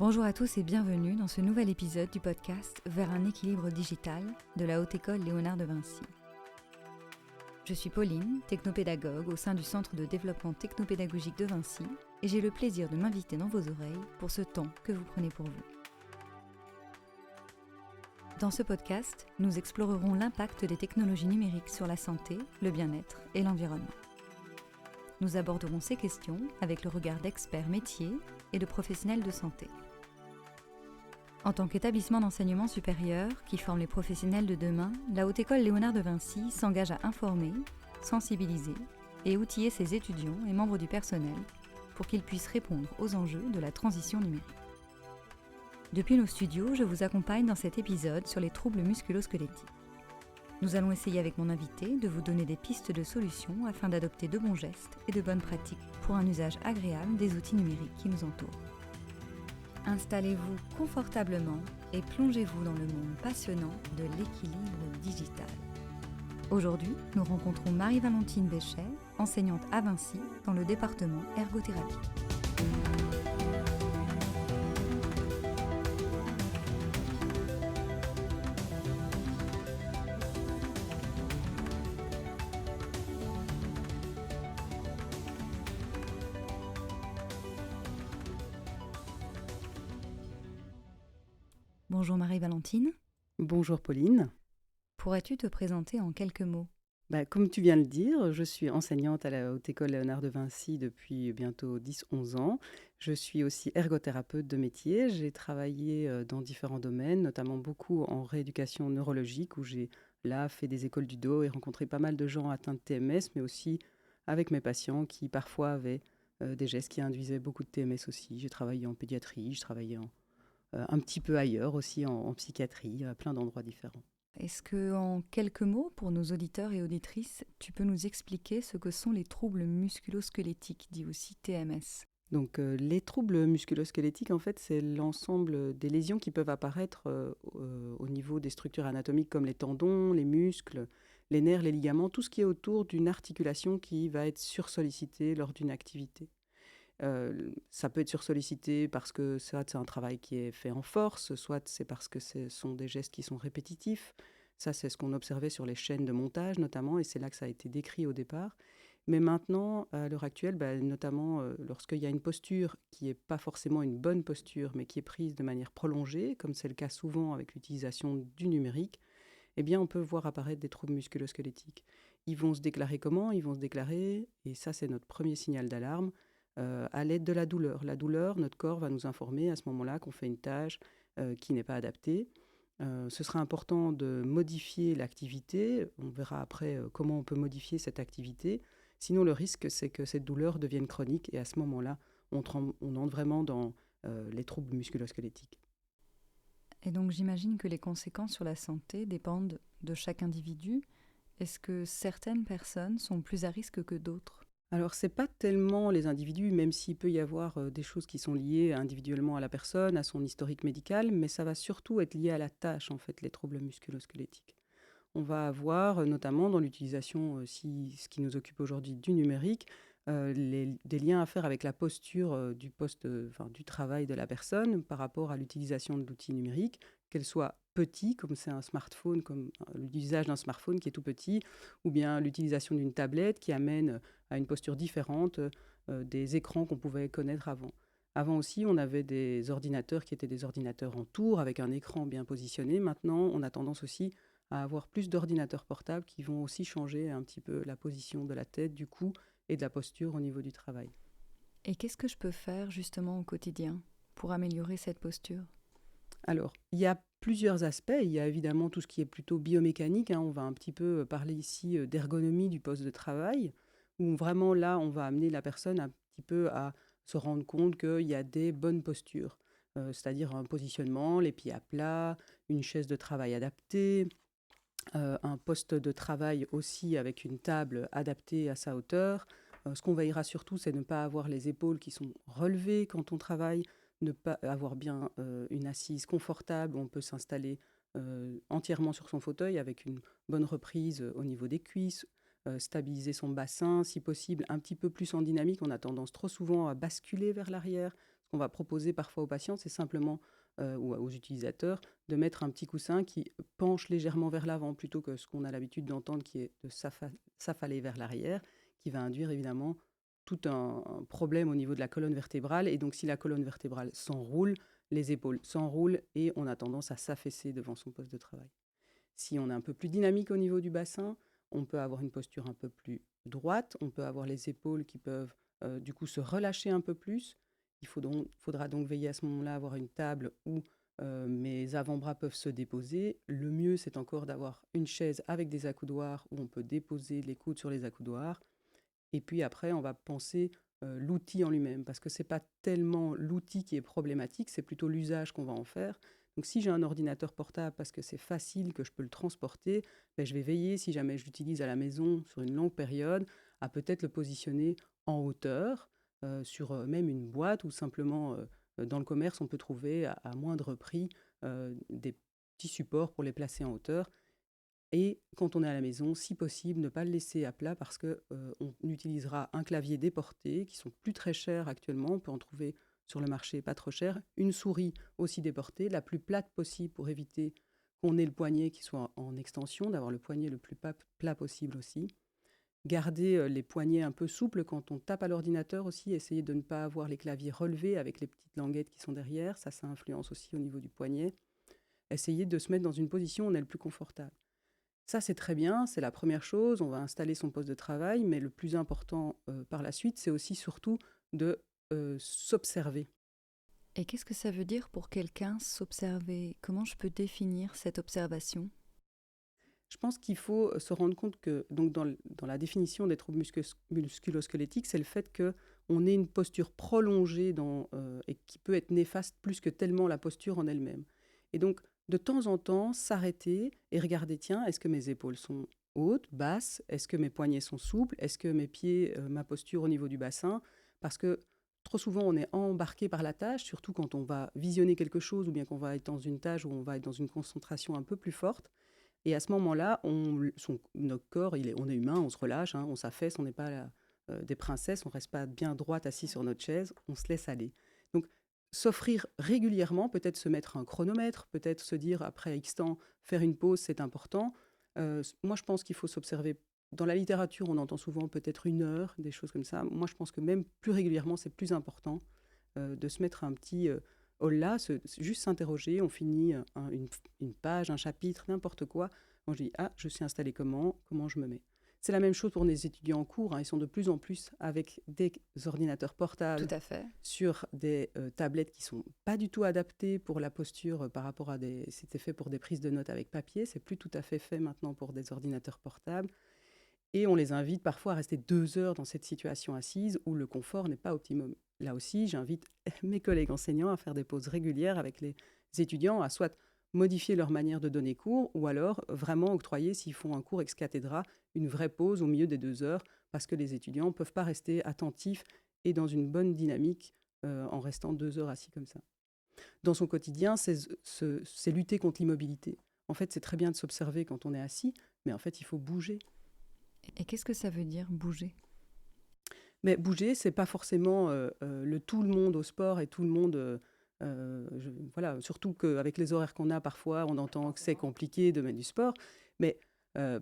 Bonjour à tous et bienvenue dans ce nouvel épisode du podcast Vers un équilibre digital de la Haute École Léonard de Vinci. Je suis Pauline, technopédagogue au sein du Centre de développement technopédagogique de Vinci et j'ai le plaisir de m'inviter dans vos oreilles pour ce temps que vous prenez pour vous. Dans ce podcast, nous explorerons l'impact des technologies numériques sur la santé, le bien-être et l'environnement. Nous aborderons ces questions avec le regard d'experts métiers et de professionnels de santé. En tant qu'établissement d'enseignement supérieur qui forme les professionnels de demain, la Haute École Léonard de Vinci s'engage à informer, sensibiliser et outiller ses étudiants et membres du personnel pour qu'ils puissent répondre aux enjeux de la transition numérique. Depuis nos studios, je vous accompagne dans cet épisode sur les troubles musculo-squelettiques. Nous allons essayer avec mon invité de vous donner des pistes de solutions afin d'adopter de bons gestes et de bonnes pratiques pour un usage agréable des outils numériques qui nous entourent. Installez-vous confortablement et plongez-vous dans le monde passionnant de l'équilibre digital. Aujourd'hui, nous rencontrons Marie-Valentine Béchet, enseignante à Vinci dans le département ergothérapie. Bonjour Marie-Valentine. Bonjour Pauline. Pourrais-tu te présenter en quelques mots ? Comme tu viens de le dire, je suis enseignante à la Haute École Léonard de Vinci depuis bientôt 10-11 ans. Je suis aussi ergothérapeute de métier. J'ai travaillé dans différents domaines, notamment beaucoup en rééducation neurologique, où j'ai là fait des écoles du dos et rencontré pas mal de gens atteints de TMS, mais aussi avec mes patients qui parfois avaient des gestes qui induisaient beaucoup de TMS aussi. J'ai travaillé en pédiatrie, je travaillais un petit peu ailleurs aussi en psychiatrie, à plein d'endroits différents. Est-ce que, en quelques mots, pour nos auditeurs et auditrices, tu peux nous expliquer ce que sont les troubles musculo-squelettiques, dits aussi TMS ? Donc, les troubles musculo-squelettiques, en fait, c'est l'ensemble des lésions qui peuvent apparaître au niveau des structures anatomiques comme les tendons, les muscles, les nerfs, les ligaments, tout ce qui est autour d'une articulation qui va être sursollicitée lors d'une activité. Ça peut être sursollicité parce que soit c'est un travail qui est fait en force, soit c'est parce que ce sont des gestes qui sont répétitifs. Ça, c'est ce qu'on observait sur les chaînes de montage notamment, et c'est là que ça a été décrit au départ. Mais maintenant, à l'heure actuelle, notamment lorsqu'il y a une posture qui n'est pas forcément une bonne posture, mais qui est prise de manière prolongée, comme c'est le cas souvent avec l'utilisation du numérique, eh bien, on peut voir apparaître des troubles musculo-squelettiques. Ils vont se déclarer comment ? Ils vont se déclarer, et ça, c'est notre premier signal d'alarme, à l'aide de la douleur. La douleur, notre corps va nous informer à ce moment-là qu'on fait une tâche qui n'est pas adaptée. Ce sera important de modifier l'activité. On verra après comment on peut modifier cette activité. Sinon, le risque, c'est que cette douleur devienne chronique et à ce moment-là, on entre vraiment dans les troubles musculo-squelettiques. Et donc j'imagine que les conséquences sur la santé dépendent de chaque individu. Est-ce que certaines personnes sont plus à risque que d'autres ? Alors, ce n'est pas tellement les individus, même s'il peut y avoir des choses qui sont liées individuellement à la personne, à son historique médical, mais ça va surtout être lié à la tâche, en fait, les troubles musculo-squelettiques. On va avoir, notamment dans l'utilisation, ce qui nous occupe aujourd'hui du numérique, des liens à faire avec la posture du poste, du travail de la personne par rapport à l'utilisation de l'outil numérique, qu'elle soit petit, comme c'est un smartphone, comme l'usage d'un smartphone qui est tout petit, ou bien l'utilisation d'une tablette qui amène à une posture différente des écrans qu'on pouvait connaître avant. Avant aussi, on avait des ordinateurs qui étaient des ordinateurs en tour avec un écran bien positionné. Maintenant, on a tendance aussi à avoir plus d'ordinateurs portables qui vont aussi changer un petit peu la position de la tête, du cou et de la posture au niveau du travail. Et qu'est-ce que je peux faire justement au quotidien pour améliorer cette posture ? Alors, il y a plusieurs aspects. Il y a évidemment tout ce qui est plutôt biomécanique. On va un petit peu parler ici d'ergonomie du poste de travail, où vraiment là, on va amener la personne un petit peu à se rendre compte qu'il y a des bonnes postures, c'est-à-dire un positionnement, les pieds à plat, une chaise de travail adaptée, un poste de travail aussi avec une table adaptée à sa hauteur. Ce qu'on veillera surtout, c'est ne pas avoir les épaules qui sont relevées quand on travaille, ne pas avoir bien une assise confortable où on peut s'installer entièrement sur son fauteuil avec une bonne reprise au niveau des cuisses, stabiliser son bassin, si possible un petit peu plus en dynamique. On a tendance trop souvent à basculer vers l'arrière, qu'on va proposer parfois aux patients, c'est simplement, ou aux utilisateurs, de mettre un petit coussin qui penche légèrement vers l'avant plutôt que ce qu'on a l'habitude d'entendre qui est de s'affaler vers l'arrière, qui va induire évidemment tout un problème au niveau de la colonne vertébrale. Et donc si la colonne vertébrale s'enroule, les épaules s'enroulent et on a tendance à s'affaisser devant son poste de travail. Si on est un peu plus dynamique au niveau du bassin, on peut avoir une posture un peu plus droite, on peut avoir les épaules qui peuvent du coup se relâcher un peu plus. Faudra donc veiller à ce moment-là à avoir une table où mes avant-bras peuvent se déposer. Le mieux, c'est encore d'avoir une chaise avec des accoudoirs où on peut déposer les coudes sur les accoudoirs. Et puis après, on va penser l'outil en lui-même, parce que ce n'est pas tellement l'outil qui est problématique, c'est plutôt l'usage qu'on va en faire. Donc si j'ai un ordinateur portable parce que c'est facile, que je peux le transporter, ben, je vais veiller, si jamais je l'utilise à la maison sur une longue période, à peut-être le positionner en hauteur, sur même une boîte, ou simplement dans le commerce, on peut trouver à moindre prix des petits supports pour les placer en hauteur. Et quand on est à la maison, si possible, ne pas le laisser à plat, parce que on utilisera un clavier déporté, qui sont plus très chers actuellement. On peut en trouver sur le marché pas trop cher. Une souris aussi déportée, la plus plate possible, pour éviter qu'on ait le poignet qui soit en extension, d'avoir le poignet le plus plat possible aussi. Garder les poignets un peu souples quand on tape à l'ordinateur aussi. Essayer de ne pas avoir les claviers relevés avec les petites languettes qui sont derrière. Ça influence aussi au niveau du poignet. Essayer de se mettre dans une position où on est le plus confortable. Ça, c'est très bien, c'est la première chose. On va installer son poste de travail, mais le plus important par la suite, c'est aussi surtout de s'observer. Et qu'est-ce que ça veut dire pour quelqu'un s'observer? Comment je peux définir cette observation? Je pense qu'il faut se rendre compte que, donc dans la définition des troubles musculo-squelettiques, c'est le fait qu'on ait une posture prolongée et qui peut être néfaste plus que tellement la posture en elle-même. Et donc, de temps en temps, s'arrêter et regarder, tiens, est-ce que mes épaules sont hautes, basses? Est-ce que mes poignets sont souples? Est-ce que mes pieds, ma posture au niveau du bassin? Parce que trop souvent, on est embarqué par la tâche, surtout quand on va visionner quelque chose, ou bien qu'on va être dans une tâche où on va être dans une concentration un peu plus forte. Et à ce moment-là, notre corps, on est humain, on se relâche, hein, on s'affaisse, on n'est pas des princesses, on ne reste pas bien droite assis sur notre chaise, on se laisse aller. Donc, s'offrir régulièrement, peut-être se mettre un chronomètre, peut-être se dire après X temps, faire une pause, c'est important. Moi, je pense qu'il faut s'observer. Dans la littérature, on entend souvent peut-être 1 heure, des choses comme ça. Moi, je pense que même plus régulièrement, c'est plus important de se mettre un petit là, juste s'interroger. On finit une page, un chapitre, n'importe quoi. On se dit, ah, je suis installé comment je me mets. C'est la même chose pour les étudiants en cours, hein. Ils sont de plus en plus avec des ordinateurs portables. Tout à fait. Sur des tablettes qui sont pas du tout adaptées pour la posture par rapport à c'était fait pour des prises de notes avec papier, c'est plus tout à fait maintenant pour des ordinateurs portables. Et on les invite parfois à rester 2 heures dans cette situation assise où le confort n'est pas optimum. Là aussi, j'invite mes collègues enseignants à faire des pauses régulières avec les étudiants, à soit modifier leur manière de donner cours, ou alors vraiment octroyer, s'ils font un cours ex cathedra, une vraie pause au milieu des 2 heures, parce que les étudiants ne peuvent pas rester attentifs et dans une bonne dynamique en restant 2 heures assis comme ça. Dans son quotidien, c'est lutter contre l'immobilité. En fait, c'est très bien de s'observer quand on est assis, mais en fait, il faut bouger. Et qu'est-ce que ça veut dire, bouger? Mais bouger, c'est pas forcément tout le monde au sport et tout le monde. Voilà, surtout qu'avec les horaires qu'on a, parfois, on entend que c'est compliqué de mettre du sport. Mais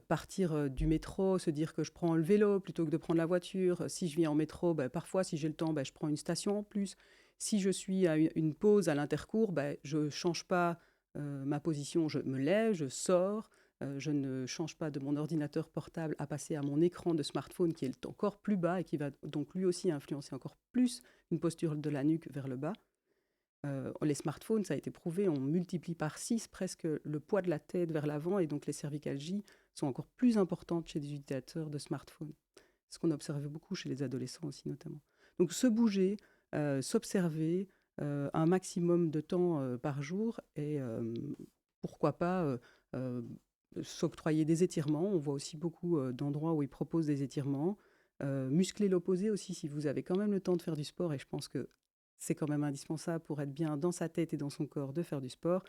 partir du métro, se dire que je prends le vélo plutôt que de prendre la voiture. Si je viens en métro, parfois, si j'ai le temps, je prends une station en plus. Si je suis à une pause à l'intercours, je ne change pas ma position, je me lève, je sors. Je ne change pas de mon ordinateur portable à passer à mon écran de smartphone qui est encore plus bas et qui va donc lui aussi influencer encore plus une posture de la nuque vers le bas. Les smartphones, ça a été prouvé, on multiplie par 6 presque le poids de la tête vers l'avant, et donc les cervicalgies sont encore plus importantes chez les utilisateurs de smartphones. Ce qu'on observe beaucoup chez les adolescents aussi notamment. Donc se bouger, s'observer un maximum de temps par jour, et pourquoi pas s'octroyer des étirements. On voit aussi beaucoup d'endroits où ils proposent des étirements. Muscler l'opposé aussi, si vous avez quand même le temps de faire du sport, et je pense que c'est quand même indispensable pour être bien dans sa tête et dans son corps de faire du sport.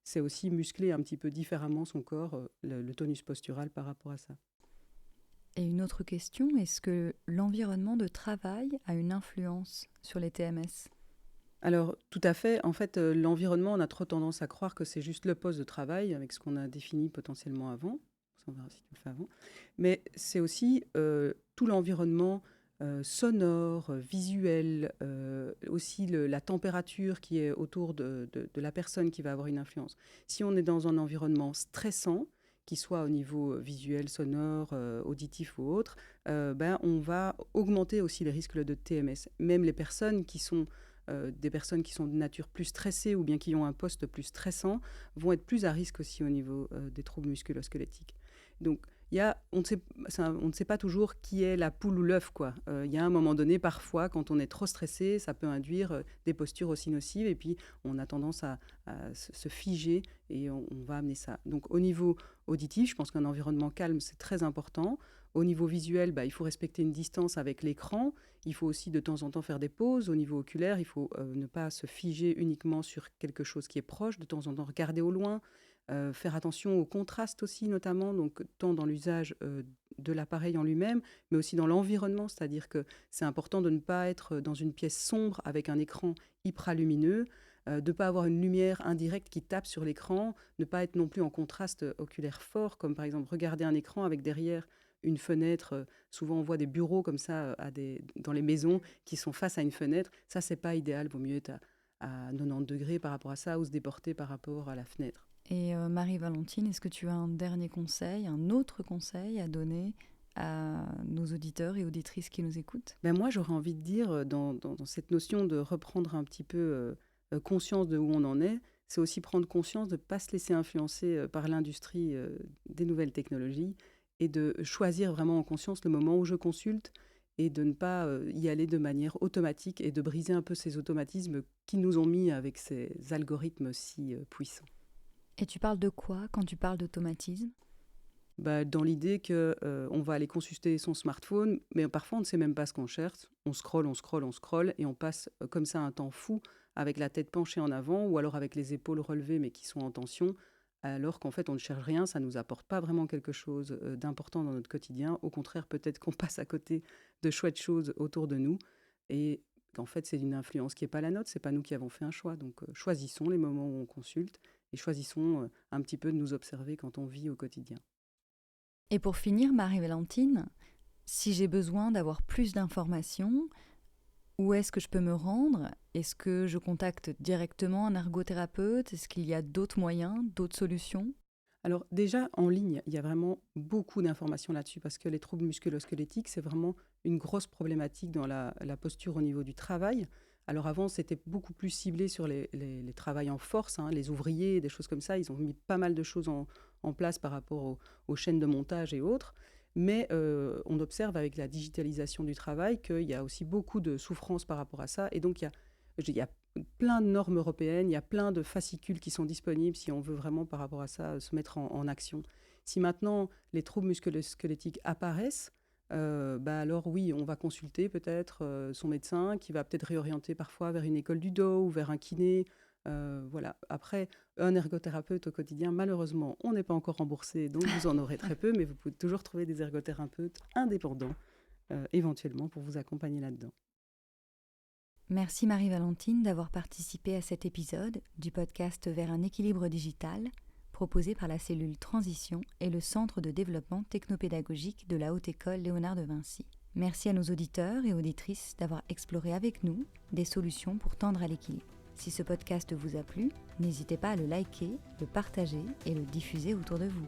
C'est aussi muscler un petit peu différemment son corps, le tonus postural par rapport à ça. Et une autre question, est-ce que l'environnement de travail a une influence sur les TMS? Alors, tout à fait. En fait, l'environnement, on a trop tendance à croire que c'est juste le poste de travail avec ce qu'on a défini potentiellement avant. Ça, on verra si tu le fais avant. Mais c'est aussi tout l'environnement sonore, visuel, aussi la température qui est autour de la personne qui va avoir une influence. Si on est dans un environnement stressant, qu'il soit au niveau visuel, sonore, auditif ou autre, ben, on va augmenter aussi les risques de TMS. Même les personnes qui sont des personnes qui sont de nature plus stressée ou bien qui ont un poste plus stressant vont être plus à risque aussi au niveau des troubles musculo-squelettiques. Donc, on ne sait pas toujours qui est la poule ou l'œuf, quoi. Il y a un moment donné, parfois, quand on est trop stressé, ça peut induire des postures aussi nocives et puis on a tendance à se figer et on va amener ça. Donc, au niveau auditif, je pense qu'un environnement calme, c'est très important. Au niveau visuel, il faut respecter une distance avec l'écran. Il faut aussi de temps en temps faire des pauses. Au niveau oculaire, il faut ne pas se figer uniquement sur quelque chose qui est proche. De temps en temps, regarder au loin. Faire attention au contraste aussi, notamment, donc tant dans l'usage de l'appareil en lui-même, mais aussi dans l'environnement. C'est-à-dire que c'est important de ne pas être dans une pièce sombre avec un écran hyper lumineux, de ne pas avoir une lumière indirecte qui tape sur l'écran, ne pas être non plus en contraste oculaire fort, comme par exemple regarder un écran avec derrière une fenêtre. Souvent, on voit des bureaux comme ça dans les maisons qui sont face à une fenêtre. Ça, c'est pas idéal. Vaut mieux être à 90 degrés par rapport à ça ou se déporter par rapport à la fenêtre. Et Marie-Valentine, est-ce que tu as un dernier conseil, un autre conseil à donner à nos auditeurs et auditrices qui nous écoutent? Ben moi, j'aurais envie de dire, dans cette notion de reprendre un petit peu conscience de où on en est, c'est aussi prendre conscience de ne pas se laisser influencer par l'industrie des nouvelles technologies et de choisir vraiment en conscience le moment où je consulte et de ne pas y aller de manière automatique et de briser un peu ces automatismes qui nous ont mis avec ces algorithmes si puissants. Et tu parles de quoi quand tu parles d'automatisme? Dans l'idée que on va aller consulter son smartphone, mais parfois on ne sait même pas ce qu'on cherche. On scrolle, on scrolle, on scrolle, et on passe comme ça un temps fou avec la tête penchée en avant ou alors avec les épaules relevées mais qui sont en tension, alors qu'en fait on ne cherche rien, ça ne nous apporte pas vraiment quelque chose d'important dans notre quotidien. Au contraire, peut-être qu'on passe à côté de chouettes choses autour de nous et qu'en fait c'est une influence qui n'est pas la nôtre, c'est pas nous qui avons fait un choix. Donc choisissons les moments où on consulte et choisissons un petit peu de nous observer quand on vit au quotidien. Et pour finir, Marie-Valentine, si j'ai besoin d'avoir plus d'informations, où est-ce que je peux me rendre? Est-ce que je contacte directement un ergothérapeute? Est-ce qu'il y a d'autres moyens, d'autres solutions? Alors déjà, en ligne, il y a vraiment beaucoup d'informations là-dessus parce que les troubles musculo-squelettiques, c'est vraiment une grosse problématique dans la posture au niveau du travail. Alors avant, c'était beaucoup plus ciblé sur les travails en force, hein, les ouvriers, des choses comme ça. Ils ont mis pas mal de choses en place par rapport aux chaînes de montage et autres. Mais on observe avec la digitalisation du travail qu'il y a aussi beaucoup de souffrance par rapport à ça. Et donc, il y a plein de normes européennes, il y a plein de fascicules qui sont disponibles si on veut vraiment par rapport à ça se mettre en action. Si maintenant les troubles musculo-squelettiques apparaissent, alors oui, on va consulter peut-être son médecin qui va peut-être réorienter parfois vers une école du dos ou vers un kiné. Voilà. Après, un ergothérapeute au quotidien, malheureusement, on n'est pas encore remboursé, donc vous en aurez très peu, mais vous pouvez toujours trouver des ergothérapeutes indépendants, éventuellement, pour vous accompagner là-dedans. Merci Marie-Valentine d'avoir participé à cet épisode du podcast Vers un équilibre digital, proposé par la cellule Transition et le Centre de développement technopédagogique de la Haute École Léonard de Vinci. Merci à nos auditeurs et auditrices d'avoir exploré avec nous des solutions pour tendre à l'équilibre. Si ce podcast vous a plu, n'hésitez pas à le liker, le partager et le diffuser autour de vous.